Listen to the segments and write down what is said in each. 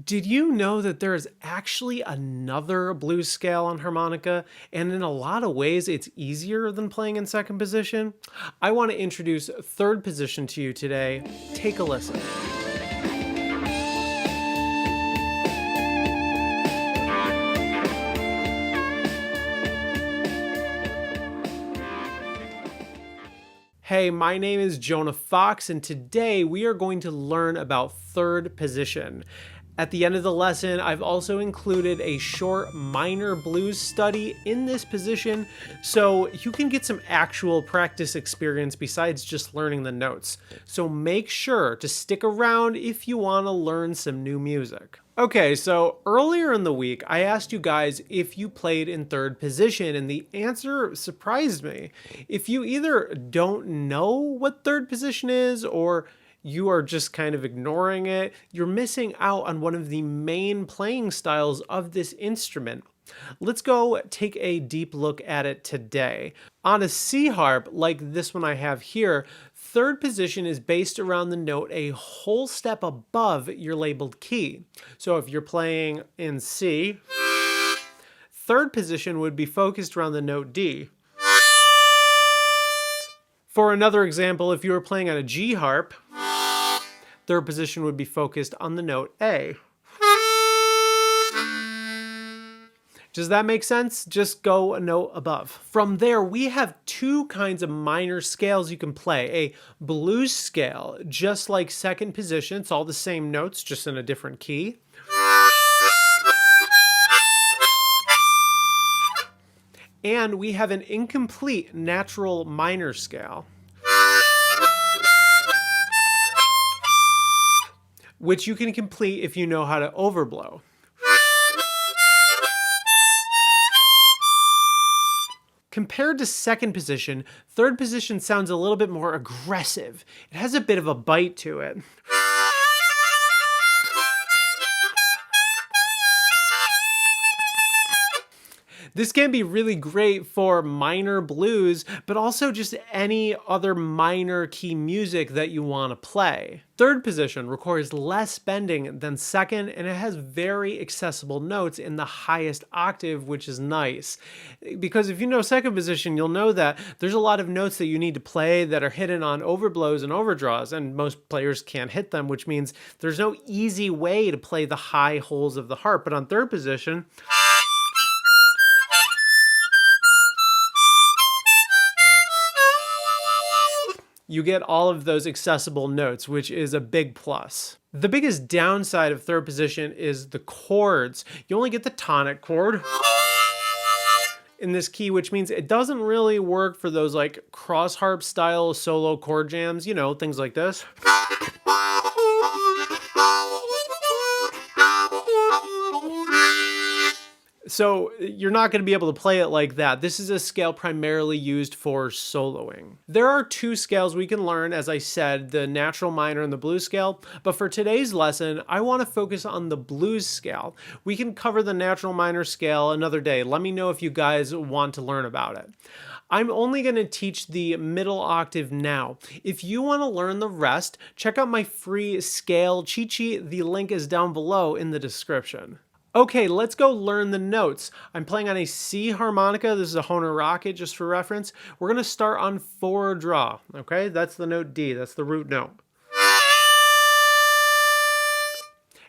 Did you know that there is actually another blues scale on harmonica, and in a lot of ways it's easier than playing in second position? I want to introduce third position to you today. Take a listen. Hey, my name is Jonah Fox, and today we are going to learn about third position. At the end of the lesson, I've also included a short minor blues study in this position, so you can get some actual practice experience besides just learning the notes. So make sure to stick around if you want to learn some new music. Okay, so earlier in the week, I asked you guys if you played in third position, and the answer surprised me. If you either don't know what third position is, or you are just kind of ignoring it, you're missing out on one of the main playing styles of this instrument. Let's go take a deep look at it today. On a C harp, like this one I have here, third position is based around the note a whole step above your labeled key. So if you're playing in C, third position would be focused around the note D. For another example, if you were playing on a G harp, third position would be focused on the note A. Does that make sense? Just go a note above. From there, we have two kinds of minor scales you can play. A blues scale, just like second position. It's all the same notes, just in a different key. And we have an incomplete natural minor scale, which you can complete if you know how to overblow. Compared to second position, third position sounds a little bit more aggressive. It has a bit of a bite to it. This can be really great for minor blues, but also just any other minor key music that you want to play. Third position requires less bending than second, and it has very accessible notes in the highest octave, which is nice. Because if you know second position, you'll know that there's a lot of notes that you need to play that are hidden on overblows and overdraws, and most players can't hit them, which means there's no easy way to play the high holes of the harp. But on third position, you get all of those accessible notes, which is a big plus. The biggest downside of third position is the chords. You only get the tonic chord in this key, which means it doesn't really work for those like cross harp style solo chord jams, you know, things like this. So you're not going to be able to play it like that. This is a scale primarily used for soloing. There are two scales we can learn, as I said, the natural minor and the blues scale. But for today's lesson, I want to focus on the blues scale. We can cover the natural minor scale another day. Let me know if you guys want to learn about it. I'm only going to teach the middle octave now. If you want to learn the rest, check out my free scale cheat sheet. The link is down below in the description. Okay, let's go learn the notes. I'm playing on a C harmonica. This is a Hohner Rocket, just for reference. We're going to start on 4 draw, okay? That's the note D. That's the root note.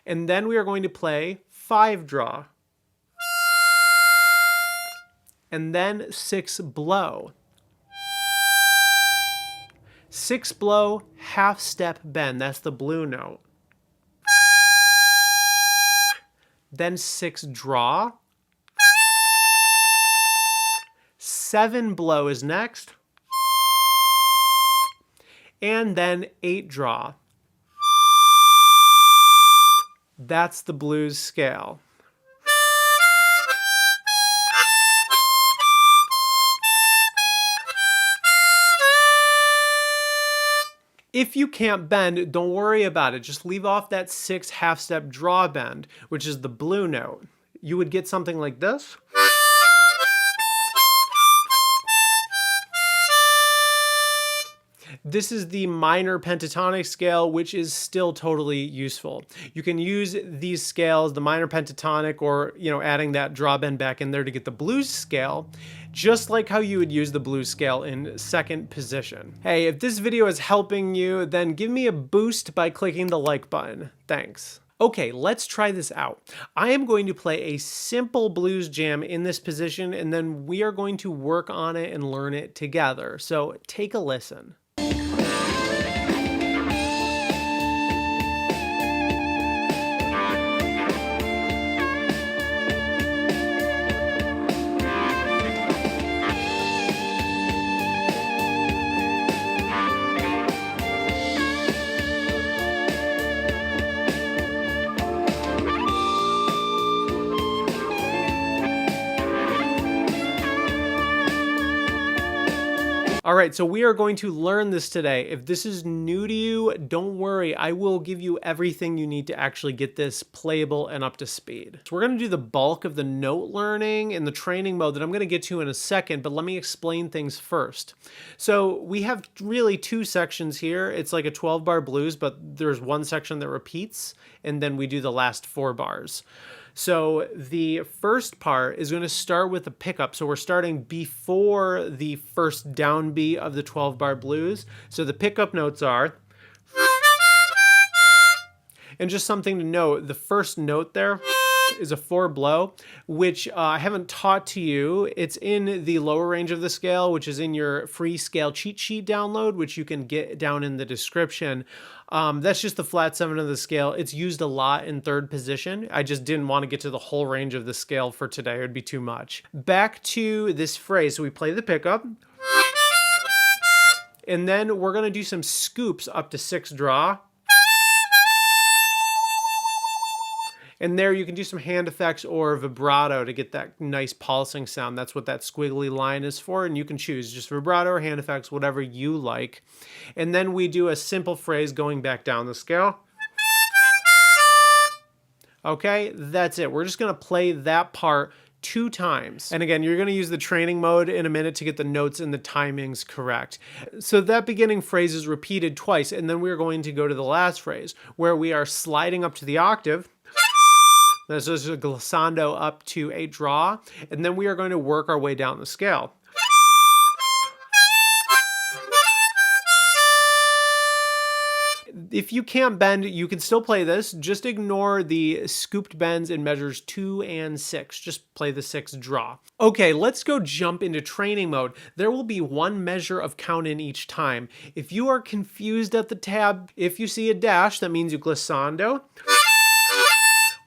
And then we are going to play 5 draw. And then 6 blow. 6 blow, half step bend. That's the blue note. Then 6 draw. 7 blow is next. And then 8 draw. That's the blues scale. If you can't bend, don't worry about it. Just leave off that 6 half-step draw bend, which is the blue note. You would get something like this. This is the minor pentatonic scale, which is still totally useful. You can use these scales, the minor pentatonic, or adding that draw bend back in there to get the blues scale, just like how you would use the blues scale in second position. Hey, if this video is helping you, then give me a boost by clicking the like button. Thanks. Okay, let's try this out. I am going to play a simple blues jam in this position, and then we are going to work on it and learn it together. So take a listen. All right, so we are going to learn this today. If this is new to you, don't worry. I will give you everything you need to actually get this playable and up to speed. So we're going to do the bulk of the note learning in the training mode that I'm going to get to in a second, but let me explain things first. So we have really two sections here. It's like a 12-bar blues, but there's one section that repeats, and then we do the last 4 bars. So the first part is going to start with a pickup. So we're starting before the first downbeat of the 12-bar blues. So the pickup notes are, and just something to note, the first note there is a 4 blow, which I haven't taught to you. It's in the lower range of the scale, which is in your free scale cheat sheet download, which you can get down in the description. That's just the flat 7 of the scale. It's used a lot in third position. I just didn't want to get to the whole range of the scale for today. It would be too much. Back to this phrase. So we play the pickup, and then we're going to do some scoops up to 6 draw. And there you can do some hand effects or vibrato to get that nice pulsing sound. That's what that squiggly line is for, and you can choose just vibrato or hand effects, whatever you like. And then we do a simple phrase going back down the scale. Okay, that's it. We're just going to play that part 2 times. And again, you're going to use the training mode in a minute to get the notes and the timings correct. So that beginning phrase is repeated twice, and then we're going to go to the last phrase where we are sliding up to the octave. This is a glissando up to a draw, and then we are going to work our way down the scale. If you can't bend, you can still play this. Just ignore the scooped bends in measures 2 and 6. Just play the 6 draw. Okay, let's go jump into training mode. There will be 1 measure of count in each time. If you are confused at the tab, if you see a dash, that means you glissando,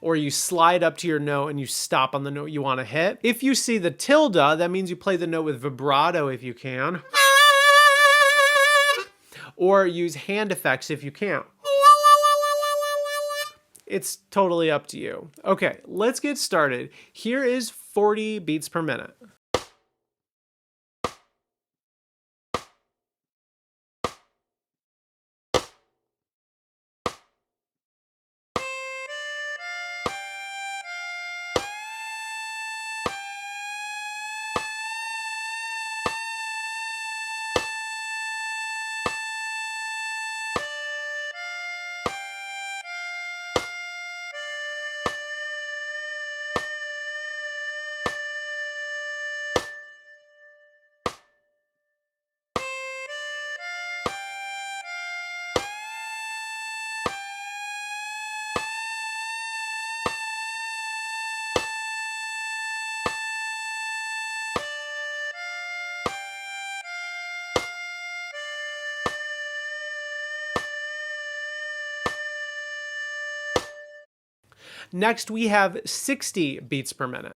or you slide up to your note and you stop on the note you want to hit. If you see the tilde, that means you play the note with vibrato if you can, or use hand effects if you can't. It's totally up to you. Okay, let's get started. Here is 40 beats per minute. Next, we have 60 beats per minute.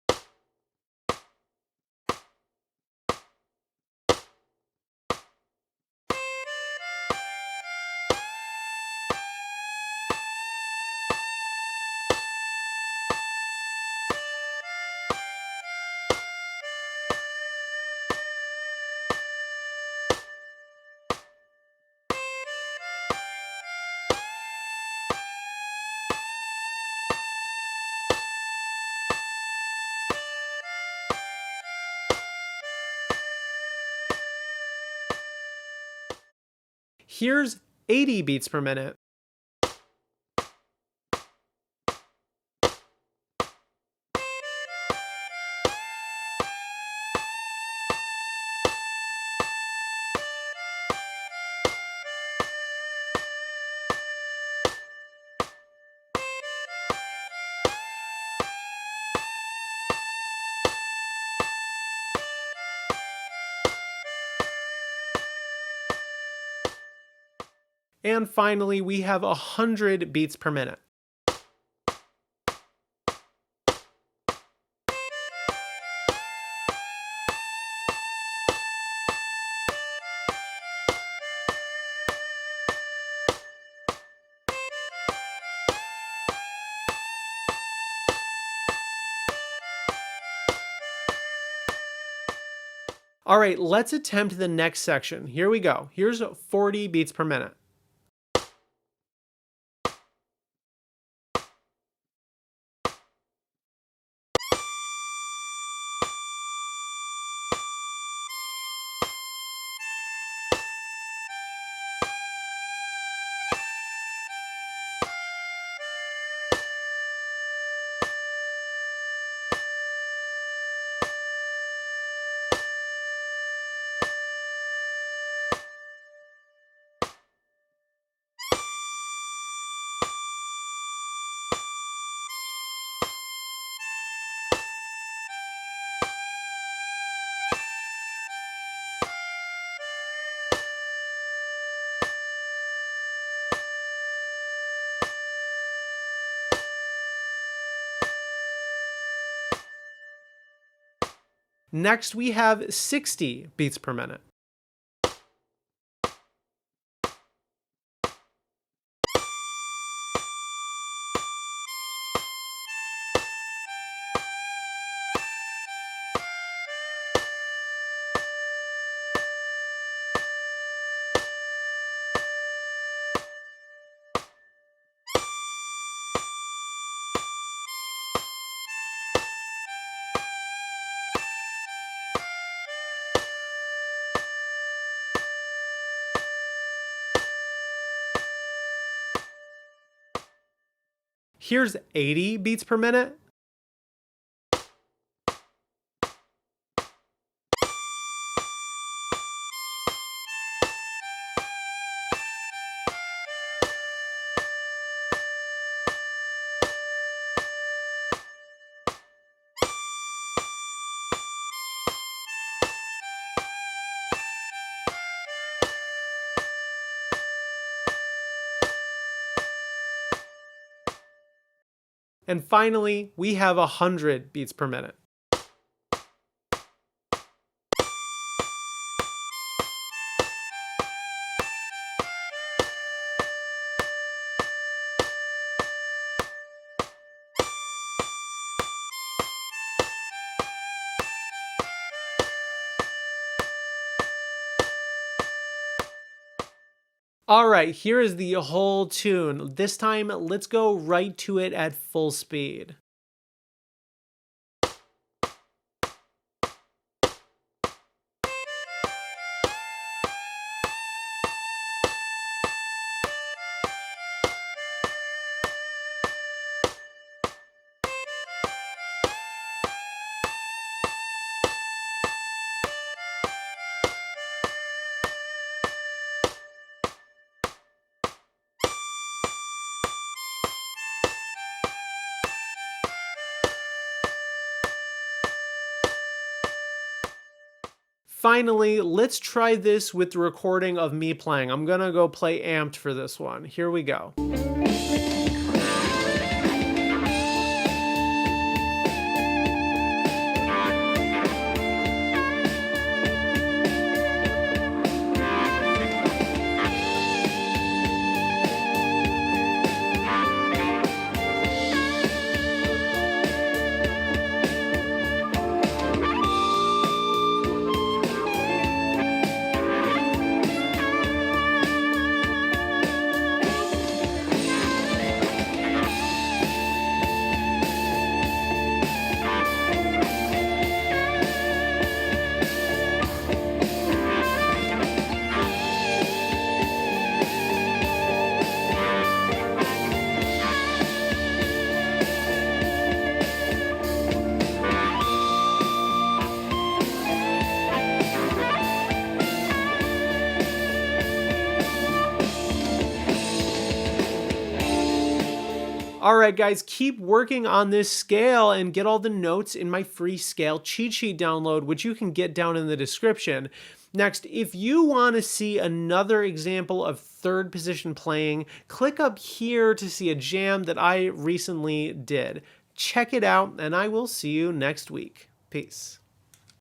Here's 80 beats per minute. And finally, we have 100 beats per minute. All right, let's attempt the next section. Here we go. Here's 40 beats per minute. Next, we have 60 beats per minute. Here's 80 beats per minute. And finally, we have 100 beats per minute. All right, here is the whole tune. This time, let's go right to it at full speed. Finally, let's try this with the recording of me playing. I'm gonna go play amped for this one. Here we go. All right, guys, keep working on this scale and get all the notes in my free scale cheat sheet download, which you can get down in the description. Next, if you want to see another example of third position playing, click up here to see a jam that I recently did. Check it out, and I will see you next week. Peace.